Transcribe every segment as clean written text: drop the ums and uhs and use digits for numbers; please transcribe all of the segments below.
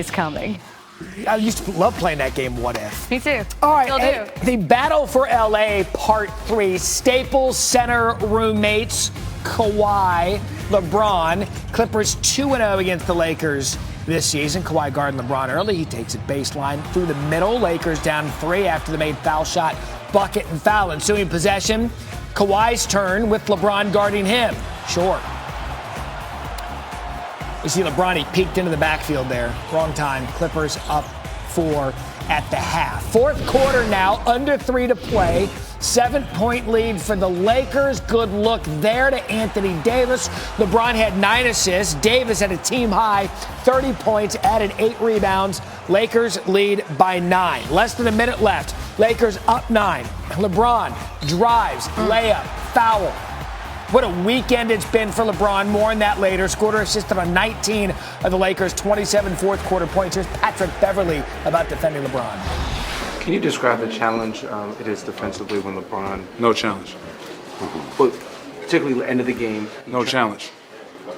is coming. I used to love playing that game, What If. Me too. All right, Still do. The battle for LA, Part 3. Staples Center roommates Kawhi, LeBron. Clippers 2-0 against the Lakers this season. Kawhi guarding LeBron early. He takes it baseline through the middle. Lakers down 3 after the made foul shot, bucket, and foul. Ensuing possession, Kawhi's turn with LeBron guarding him. Short. You see LeBron, he peeked into the backfield there. Wrong time. Clippers up 4 at the half. Fourth quarter now, under 3 to play. 7-point lead for the Lakers. Good look there to Anthony Davis. LeBron had 9 assists. Davis had a team high 30 points, added 8 rebounds. Lakers lead by 9. Less than a minute left. Lakers up 9. LeBron drives, layup, foul. What a weekend it's been for LeBron. More on that later. Scored or assisted on 19 of the Lakers' 27 fourth quarter points. Here's Patrick Beverley about defending LeBron. Can you describe the challenge it is defensively when LeBron... No challenge. But particularly the end of the game. No challenge.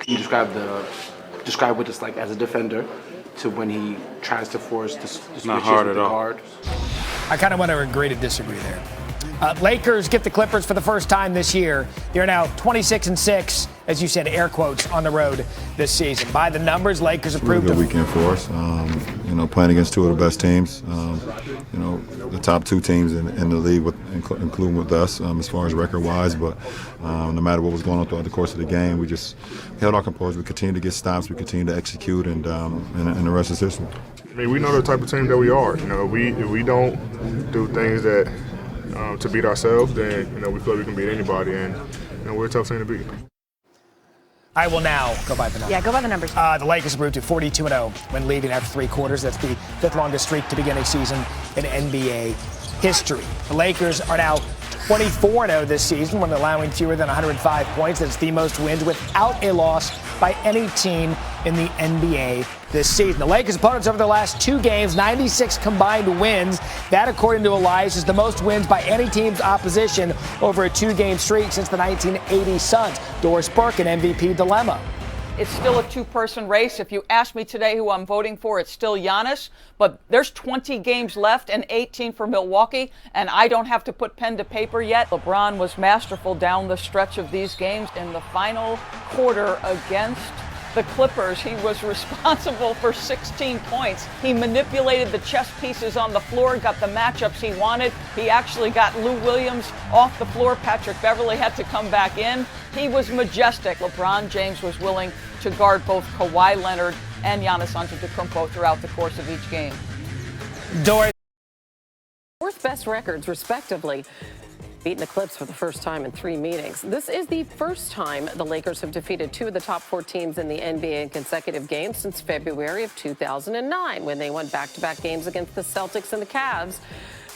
Can you describe what it's like as a defender to when he tries to force the switches Not hard with at the all. guard? I kind of want to agree to disagree there. Lakers get the Clippers for the first time this year. They're now 26-6, as you said, air quotes, on the road this season. By the numbers, Lakers approved. Really good weekend for us. Playing against 2 of the best teams. The top 2 teams in the league, including with us, as far as record-wise. But no matter what was going on throughout the course of the game, we just held our composure. We continued to get stops. We continued to execute, and the rest is history. I mean, we know the type of team that we are. If we don't do things that to beat ourselves, then we feel like we can beat anybody, and we're a tough team to beat. I will now go by the numbers. Yeah, go by the numbers. The Lakers improved to 42-0 when leading after 3 quarters. That's the 5th longest streak to begin a season in NBA history. The Lakers are now 24-0 this season when allowing fewer than 105 points. That's the most wins without a loss by any team in the NBA this season. The Lakers' opponents over the last 2 games, 96 combined wins. That, according to Elias, is the most wins by any team's opposition over a 2-game streak since the 1980 Suns. Doris Burke, an MVP dilemma. It's still a 2-person race. If you ask me today who I'm voting for, it's still Giannis. But there's 20 games left and 18 for Milwaukee, and I don't have to put pen to paper yet. LeBron was masterful down the stretch of these games. In the final quarter against the Clippers, he was responsible for 16 points. He manipulated the chess pieces on the floor, got the matchups he wanted. He actually got Lou Williams off the floor. Patrick Beverley had to come back in. He was majestic. LeBron James was willing to guard both Kawhi Leonard and Giannis Antetokounmpo throughout the course of each game. Doris. 4th best records, respectively. Beating the Clips for the first time in 3 meetings. This is the first time the Lakers have defeated 2 of the top 4 teams in the NBA in consecutive games since February of 2009, when they won back-to-back games against the Celtics and the Cavs.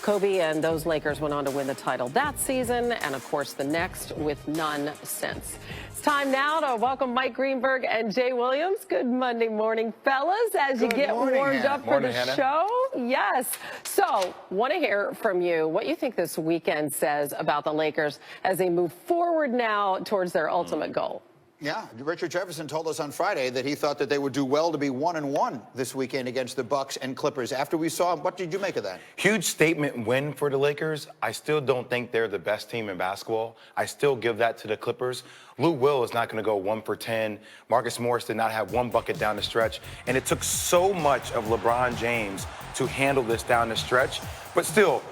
Kobe and those Lakers went on to win the title that season, and of course the next, with none since. It's time now to welcome Mike Greenberg and Jay Williams. Good Monday morning, fellas, as you get warmed up for the show. Yes. So, want to hear from you what you think this weekend says about the Lakers as they move forward now towards their ultimate goal. Yeah, Richard Jefferson told us on Friday that he thought that they would do well to be 1-1 this weekend against the Bucks and Clippers. After we saw them, what did you make of that? Huge statement win for the Lakers. I still don't think they're the best team in basketball. I still give that to the Clippers. Lou Will is not going to go 1 for 10. Marcus Morris did not have 1 bucket down the stretch. And it took so much of LeBron James to handle this down the stretch. But still,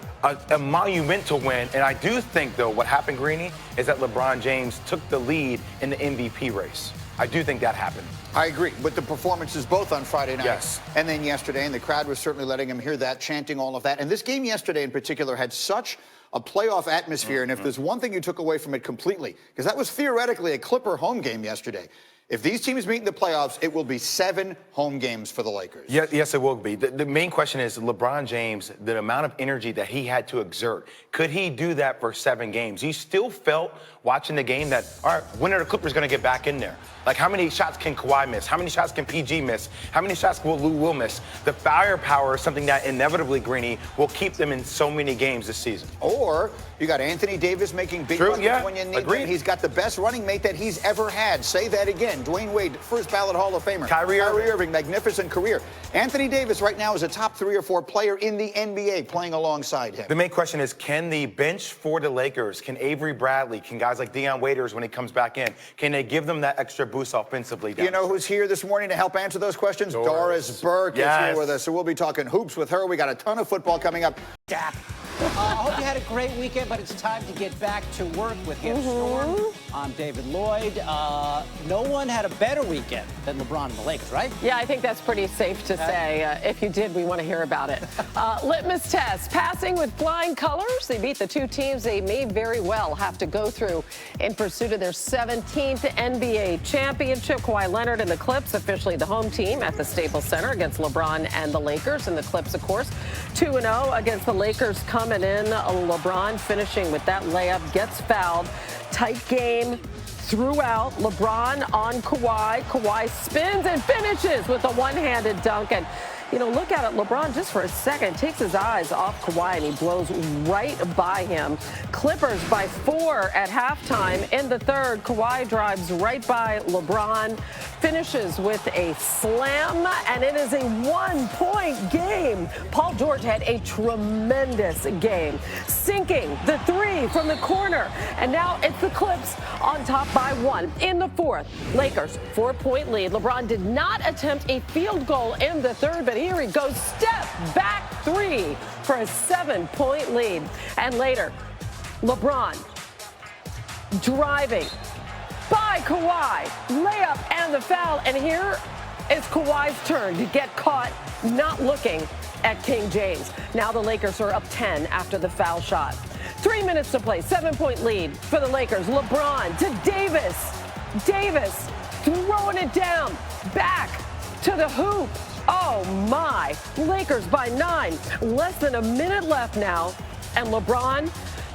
a monumental win. And I do think, though, what happened, Greeny, is that LeBron James took the lead in the MVP race. I do think that happened. I agree, but the performances both on Friday night yes. and then yesterday, and the crowd was certainly letting him hear that, chanting all of that. And this game yesterday in particular had such a playoff atmosphere, and if there's one thing you took away from it completely, because that was theoretically a Clipper home game yesterday. If these teams meet in the playoffs, it will be 7 home games for the Lakers. Yes, it will be. The main question is LeBron James, the amount of energy that he had to exert. Could he do that for 7 games? You still felt watching the game that, all right, when are the Clippers going to get back in there? Like, how many shots can Kawhi miss? How many shots can PG miss? How many shots will Lou Will miss? The firepower is something that inevitably, Greeny, will keep them in so many games this season. Or You got Anthony Davis making big True, buckets yeah, when you need agreed. them. He's got the best running mate that he's ever had. Say that again. Dwayne Wade, first ballot Hall of Famer. Kyrie Irving, magnificent career. Anthony Davis right now is a top 3 or 4 player in the NBA playing alongside him. The main question is, can the bench for the Lakers, can Avery Bradley, can guys like Deion Waiters when he comes back in, can they give them that extra boost offensively? You know who's here this morning to help answer those questions? Doris Burke is here with us. So we'll be talking hoops with her. We got a ton of football coming up. I hope you had a great weekend, but it's time to get back to work with Hannah Storm. I'm David Lloyd. No one had a better weekend than LeBron and the Lakers, right? Yeah, I think that's pretty safe to say. If you did, we want to hear about it. Litmus test, passing with flying colors. They beat the two teams they may very well have to go through in pursuit of their 17th NBA championship. Kawhi Leonard and the Clips, officially the home team at the Staples Center against LeBron and the Lakers. And the Clips, of course, 2-0 against the Lakers coming in. LeBron finishing with that layup, gets fouled. Tight game throughout. LeBron on Kawhi. Kawhi spins and finishes with a one-handed dunk. And, you know, look at it. LeBron, just for a second, takes his eyes off Kawhi, and he blows right by him. Clippers by 4 at halftime. In the third, Kawhi drives right by LeBron, finishes with a slam, and it is a one-point game. Paul George had a tremendous game, sinking the 3 from the corner. And now it's the Clips on top by 1 in the fourth. Lakers 4-point lead. LeBron did not attempt a field goal in the third, but here he goes, step back 3 for a 7-point lead. And later, LeBron driving by Kawhi, layup and the foul. And here is Kawhi's turn to get caught not looking at King James. Now the Lakers are up 10 after the foul shot. 3 minutes to play, 7-point lead for the Lakers. LeBron to Davis. Davis throwing it down, back to the hoop. Oh my, Lakers by 9. Less than a minute left now. And LeBron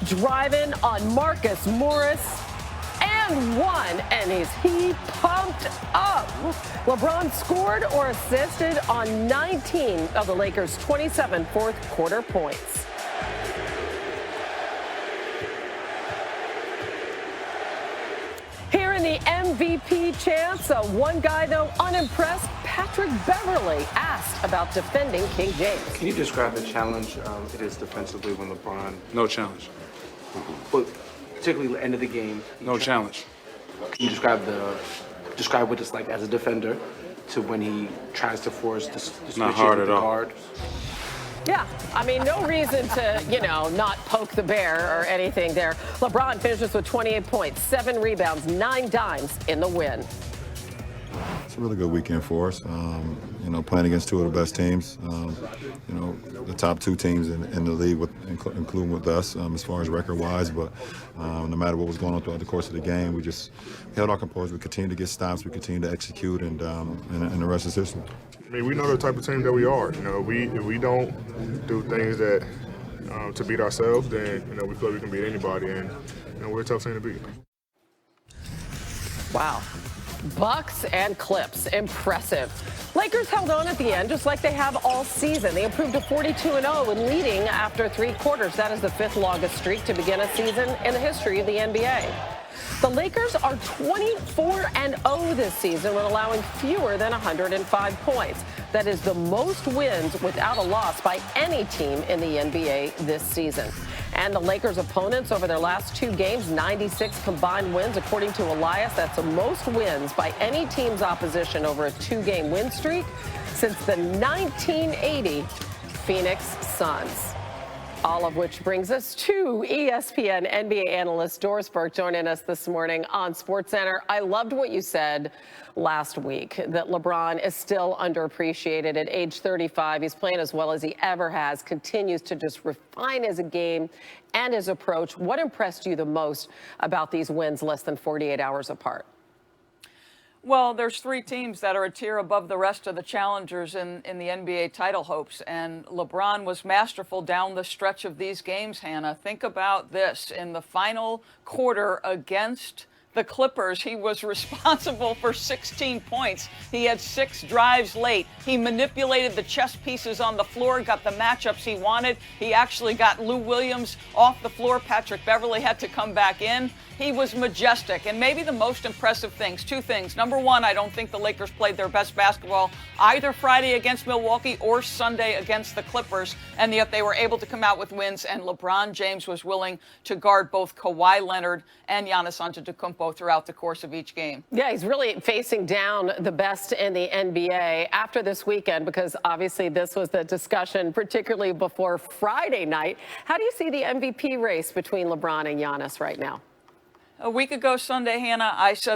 driving on Marcus Morris. And 1, and he pumped up. LeBron scored or assisted on 19 of the Lakers' 27 fourth quarter points. Here in the MVP chance, one guy, though, unimpressed, Patrick Beverly, asked about defending King James. Can you describe the challenge it is defensively when LeBron? No challenge. But particularly the end of the game. No challenge. Can you describe what it's like as a defender to when he tries to force the switch Not hard with at the all. guard? Yeah, I mean, no reason to, not poke the bear or anything there. LeBron finishes with 28 points, 7 rebounds, 9 dimes in the win. It's a really good weekend for us. Playing against two of the best teams. The top 2 teams in the league, including with us, as far as record-wise. But no matter what was going on throughout the course of the game, we just held our composure. We continued to get stops. We continued to execute, and the rest is history. I mean, we know the type of team that we are. If we don't do things that to beat ourselves, then we feel like we can beat anybody, and we're a tough team to beat. Wow. Bucks and Clips, impressive. Lakers held on at the end, just like they have all season. They improved to 42-0 and leading after 3 quarters. That is the 5th longest streak to begin a season in the history of the NBA. The Lakers are 24-0 this season when allowing fewer than 105 points. That is the most wins without a loss by any team in the NBA this season. And the Lakers' opponents over their last 2 games, 96 combined wins. According to Elias, that's the most wins by any team's opposition over a 2-game win streak since the 1980 Phoenix Suns. All of which brings us to ESPN NBA analyst Doris Burke joining us this morning on SportsCenter. I loved what you said last week, that LeBron is still underappreciated at age 35. He's playing as well as he ever has, continues to just refine his game and his approach. What impressed you the most about these wins less than 48 hours apart? Well, there's 3 teams that are a tier above the rest of the challengers in the NBA title hopes, and LeBron was masterful down the stretch of these games, Hannah. Think about this. In the final quarter against the Clippers. He was responsible for 16 points. He had 6 drives late. He manipulated the chess pieces on the floor, got the matchups he wanted. He actually got Lou Williams off the floor. Patrick Beverley had to come back in. He was majestic. And maybe the most impressive things, 2 things. Number one, I don't think the Lakers played their best basketball either Friday against Milwaukee or Sunday against the Clippers, and yet they were able to come out with wins, and LeBron James was willing to guard both Kawhi Leonard and Giannis Antetokounmpo throughout the course of each game. Yeah, he's really facing down the best in the NBA after this weekend, because obviously this was the discussion, particularly before Friday night. How do you see the MVP race between LeBron and Giannis right now? A week ago Sunday, Hannah, I said